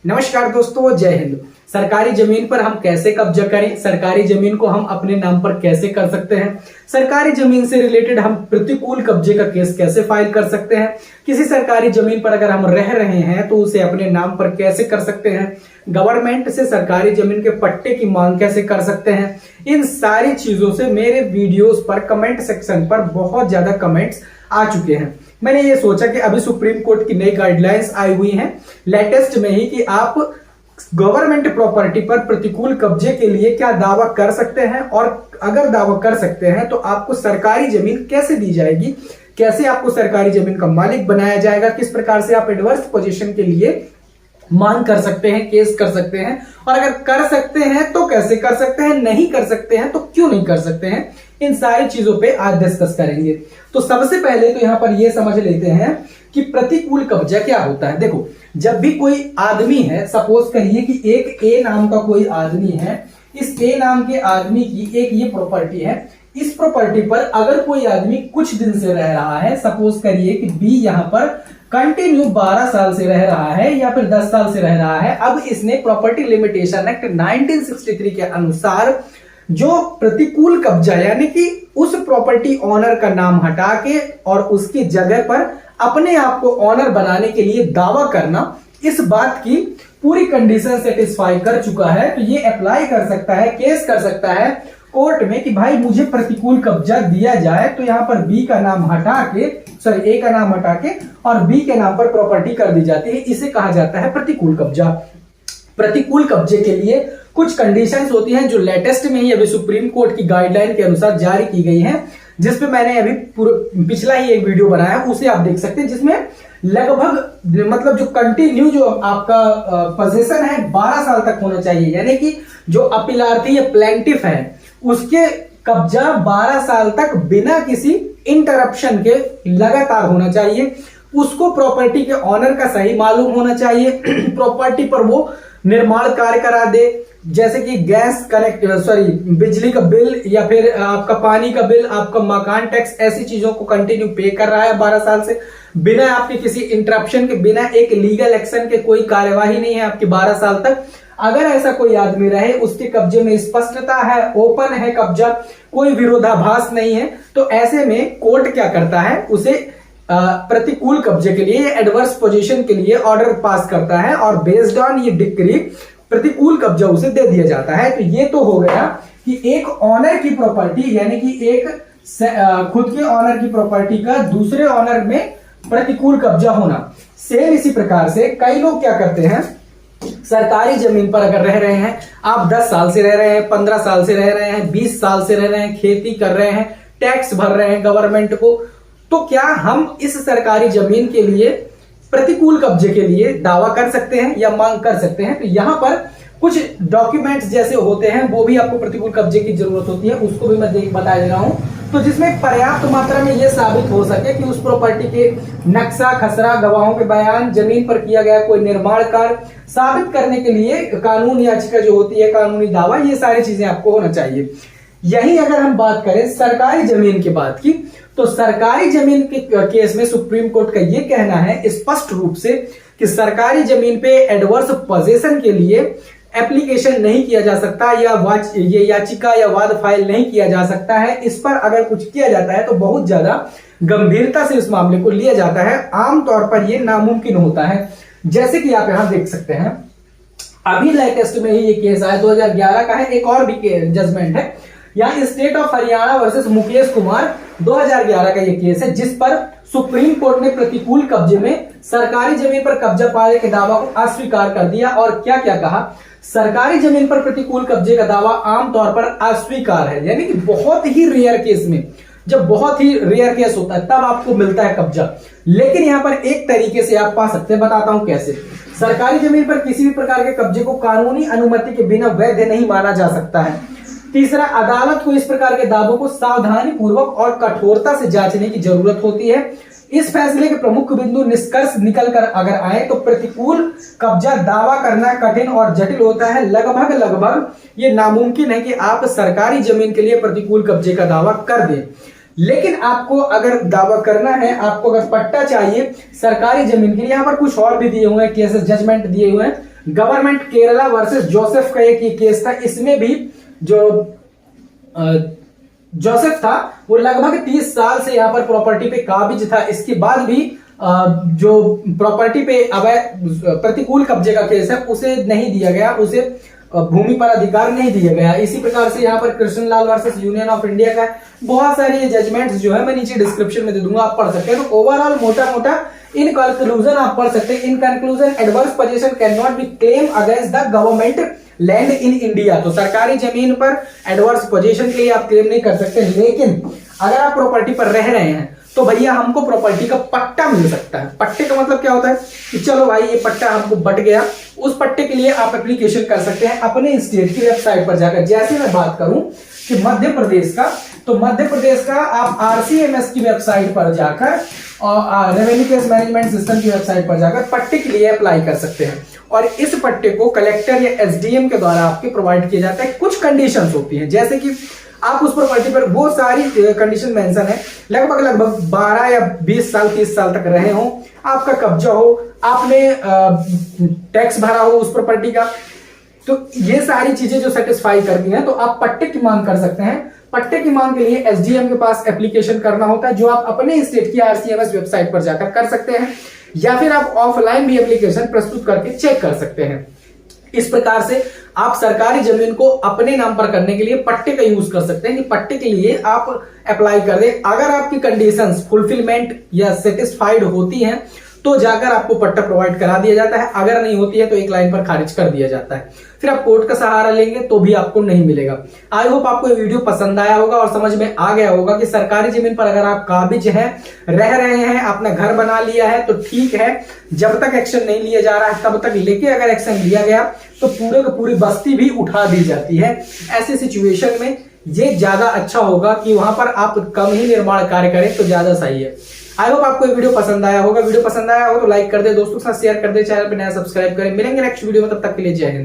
नमस्कार दोस्तों, जय हिंद। सरकारी जमीन पर हम कैसे कब्जा करें, सरकारी जमीन को हम अपने नाम पर कैसे कर सकते हैं, सरकारी जमीन से रिलेटेड हम प्रतिकूल कब्जे का केस कैसे फाइल कर सकते हैं, किसी सरकारी जमीन पर अगर हम रह रहे हैं तो उसे अपने नाम पर कैसे कर सकते हैं, गवर्नमेंट से सरकारी जमीन के पट्टे की मांग कैसे कर सकते हैं। इन सारी चीजों से मेरे वीडियोस पर कमेंट सेक्शन पर बहुत ज्यादा कमेंट्स आ चुके हैं। मैंने ये सोचा कि अभी सुप्रीम कोर्ट की नई गाइडलाइंस आई हुई हैं लेटेस्ट में ही कि आप गवर्नमेंट प्रॉपर्टी पर प्रतिकूल कब्जे के लिए क्या दावा कर सकते हैं, और अगर दावा कर सकते हैं तो आपको सरकारी जमीन कैसे दी जाएगी, कैसे आपको सरकारी जमीन का मालिक बनाया जाएगा, किस प्रकार से आप एडवर्स पोजीशन के लिए मांग कर सकते हैं, केस कर सकते हैं, और अगर कर सकते हैं तो कैसे कर सकते हैं, नहीं कर सकते हैं तो क्यों नहीं कर सकते हैं। इन सारी चीजों पे आज डिस्कस करेंगे। तो सबसे पहले तो यहां पर यह समझ लेते हैं कि प्रतिकूल कब्जा क्या होता है। देखो, जब भी कोई आदमी है, सपोज करिए कि एक ए नाम का कोई आदमी है, इस ए नाम के आदमी की एक ये प्रॉपर्टी है। इस प्रॉपर्टी पर अगर कोई आदमी कुछ दिन से रह रहा है, सपोज करिए कि बी यहां पर कंटिन्यू 12 साल से रह रहा है या फिर 10 साल से रह रहा है। अब इसने प्रॉपर्टी लिमिटेशन एक्ट 1963 के अनुसार जो प्रतिकूल कब्जा यानी कि उस प्रॉपर्टी ओनर का नाम हटा के और उसकी जगह पर अपने आप को ओनर बनाने के लिए दावा करना, इस बात की पूरी कंडीशन सेटिस्फाई कर चुका है तो ये अप्लाई कर सकता है, केस कर सकता है कोर्ट में कि भाई मुझे प्रतिकूल कब्जा दिया जाए। तो यहां पर बी का नाम हटा के, सॉरी ए का नाम हटा के और बी के नाम पर प्रॉपर्टी कर दी जाती है। इसे कहा जाता है प्रतिकूल कब्जा। प्रतिकूल कब्जे के लिए कुछ कंडीशंस होती हैं जो लेटेस्ट में ही अभी सुप्रीम कोर्ट की गाइडलाइन के अनुसार जारी की गई हैं, जिसपे मैंने अभी पिछला ही एक वीडियो बनाया है, उसे आप देख सकते हैं, जिसमें लगभग मतलब जो कंटिन्यू जो आपका पोजीशन है 12 साल तक होना चाहिए, यानी कि जो अपीलार्थी या प्लेंटिफ है उसके कब्जा 12 साल तक बिना किसी इंटरप्शन के लगातार होना चाहिए। उसको प्रॉपर्टी के ऑनर का सही मालूम होना चाहिए। प्रॉपर्टी पर वो निर्माण कार्य करा दे, जैसे कि गैस कनेक्ट, बिजली का बिल या फिर आपका पानी का बिल, आपका मकान टैक्स, ऐसी चीजों को कंटिन्यू पे कर रहा है 12 साल से बिना आपके किसी इंटरप्शन के, बिना एक लीगल एक्शन के कोई कार्यवाही नहीं है आपकी 12 साल तक। अगर ऐसा कोई आदमी रहे, उसके कब्जे में स्पष्टता है, ओपन है कब्जा, कोई विरोधाभास नहीं है, तो ऐसे में कोर्ट क्या करता है, उसे प्रतिकूल कब्जे के लिए, एडवर्स पोजीशन के लिए ऑर्डर पास करता है और बेस्ड ऑन ये डिक्री प्रतिकूल कब्जा उसे दे दिया जाता है। तो ये तो हो गया कि एक ऑनर की प्रॉपर्टी यानी कि एक खुद के ऑनर की प्रॉपर्टी का दूसरे ऑनर में प्रतिकूल कब्जा होना। सेम इसी प्रकार से कई लोग क्या करते हैं, सरकारी जमीन पर अगर रह रहे हैं, आप 10 साल से रह रहे हैं, 15 साल से रह रहे हैं, 20 साल से रह रहे हैं, खेती कर रहे हैं, टैक्स भर रहे हैं गवर्नमेंट को, तो क्या हम इस सरकारी जमीन के लिए प्रतिकूल कब्जे के लिए दावा कर सकते हैं या मांग कर सकते हैं। तो यहां पर कुछ डॉक्यूमेंट्स जैसे होते हैं वो भी आपको प्रतिकूल कब्जे की जरूरत होती है, उसको भी मैं बता दे रहा हूं। तो जिसमें पर्याप्त मात्रा में यह साबित हो सके कि उस प्रॉपर्टी के नक्शा खसरा, गवाहों के बयान, जमीन पर किया गया कोई निर्माण कार्य साबित करने के लिए कानून याचिका जो होती है, कानूनी दावा, ये सारी चीजें आपको होना चाहिए। यही अगर हम बात करें सरकारी जमीन की बात की, तो सरकारी जमीन के केस में सुप्रीम कोर्ट का यह कहना है स्पष्ट रूप से कि सरकारी जमीन पे एडवर्स पोजीशन के लिए एप्लीकेशन नहीं किया जा सकता या ये याचिका या वाद फाइल नहीं किया जा सकता है। इस पर अगर कुछ किया जाता है तो बहुत ज्यादा गंभीरता से इस मामले को लिया जाता है। आमतौर पर यह नामुमकिन होता है। जैसे कि आप यहां देख सकते हैं, अभी लेटेस्ट में ही ये केस आया, 2011 का है, एक और भी जजमेंट है, यहाँ state of Haryana versus Mukesh Kumar, 2011 का ये केस है, जिस पर सुप्रीम कोर्ट ने प्रतिकूल कब्जे में सरकारी जमीन पर कब्जा पाने के दावा को अस्वीकार कर दिया। और क्या क्या कहा, सरकारी जमीन पर प्रतिकूल कब्जे का दावा आमतौर पर अस्वीकार है, यानी कि बहुत ही रेयर केस में, जब बहुत ही रेयर केस होता है तब आपको मिलता है कब्जा। लेकिन यहां पर एक तरीके से आप पा सकते हैं, बताता हूं कैसे। सरकारी जमीन पर किसी भी प्रकार के कब्जे को कानूनी अनुमति के बिना वैध नहीं माना जा सकता है। तीसरा, अदालत को इस प्रकार के दावों को सावधानी पूर्वक और कठोरता से जांचने की जरूरत होती है। इस फैसले के प्रमुख बिंदु निष्कर्ष निकलकर अगर आए तो प्रतिकूल कब्जा दावा करना कठिन और जटिल होता है। लगभग ये नामुमकिन है कि आप सरकारी जमीन के लिए प्रतिकूल कब्जे का दावा कर दें। लेकिन आपको अगर दावा करना है, आपको अगर पट्टा चाहिए सरकारी जमीन के लिए, यहाँ पर कुछ और भी दिए हुए हैं, केसेस जजमेंट दिए हुए हैं, गवर्नमेंट केरला वर्सेस जोसेफ का एक ये केस था, इसमें भी जो जोसेफ था वो लगभग 30 साल से यहाँ पर प्रॉपर्टी पे काबिज था, इसके बाद भी जो प्रॉपर्टी पे अवैध प्रतिकूल कब्जे का केस है उसे नहीं दिया गया, उसे भूमि पर अधिकार नहीं दिया गया। इसी प्रकार से यहाँ पर Krishnalal versus Union of India का बहुत सारे ये जजमेंट्स जो है मैं नीचे डिस्क्रिप्शन में दे दूंगा, आप पढ़ सकते हैं। तो ओवरऑल मोटा मोटा इन कंक्लूजन आप पढ़ सकते हैं, in conclusion adverse position can not be claim against the government land in India. तो सरकारी जमीन पर एडवर्स पोजीशन के लिए आप क्लेम नहीं कर सकते, लेकिन अगर आप प्रॉपर्टी पर रह रहे हैं तो भैया हमको प्रॉपर्टी का पट्टा मिल सकता है। पट्टे का मतलब क्या होता है कि चलो भाई ये पट्टा हमको बट गया, उस पट्टे के लिए आप एप्लीकेशन कर सकते हैं अपने स्टेट की वेबसाइट पर जाकर। जैसे मैं बात करूं कि मध्य प्रदेश का, तो मध्य प्रदेश का आप आरसीएमएस की वेबसाइट पर जाकर और रेवेन्यू केस मैनेजमेंट सिस्टम की वेबसाइट पर जाकर पट्टे के लिए अप्लाई कर सकते हैं, और इस पट्टे को कलेक्टर या एसडीएम के द्वारा आपके प्रोवाइड किया जाता है। कुछ कंडीशंस होती हैं, जैसे कि आप उस प्रॉपर्टी पर वो सारी कंडीशन मेंशन है, लगभग 12 या 20 साल 30 साल तक रहे हो, आपका कब्जा हो, आपने टैक्स भरा हो उस प्रॉपर्टी का, तो ये सारी चीजें जो सेटिस्फाई करती हैं तो आप पट्टे की मांग कर सकते हैं। पट्टे की मांग के लिए एसडीएम के पास एप्लीकेशन करना होता है, जो आप अपने स्टेट की आरसीएमएस वेबसाइट पर जाकर कर सकते हैं, या फिर आप ऑफलाइन भी एप्लीकेशन प्रस्तुत करके चेक कर सकते हैं। इस प्रकार से आप सरकारी जमीन को अपने नाम पर करने के लिए पट्टे का यूज कर सकते हैं कि पट्टे के लिए आप अप्लाई कर दें। अगर आपकी कंडीशंस फुलफिलमेंट या सेटिस्फाइड होती हैं तो जाकर आपको पट्टा प्रोवाइड करा दिया जाता है, अगर नहीं होती है तो एक लाइन पर खारिज कर दिया जाता है, फिर आप कोर्ट का सहारा लेंगे तो भी आपको नहीं मिलेगा। आई होप आपको ये वीडियो पसंद आया होगा और समझ में आ गया होगा कि सरकारी जमीन पर अगर आप काबिज हैं, रह रहे हैं, अपना घर बना लिया है तो ठीक है, जब तक एक्शन नहीं लिया जा रहा है तब तक लेके अगर एक्शन लिया गया तो पूरे की पूरी बस्ती भी उठा दी जाती है। ऐसी सिचुएशन में ये ज्यादा अच्छा होगा कि वहां पर आप कम ही निर्माण कार्य करें तो ज्यादा सही है। आई होप आपको ये वीडियो पसंद आया होगा। वीडियो पसंद आया हो तो लाइक कर दे, दोस्तों के साथ शेयर कर दे, चैनल पर नया सब्सक्राइब करें। मिलेंगे नेक्स्ट वीडियो में, तब तक के लिए जय हिंद।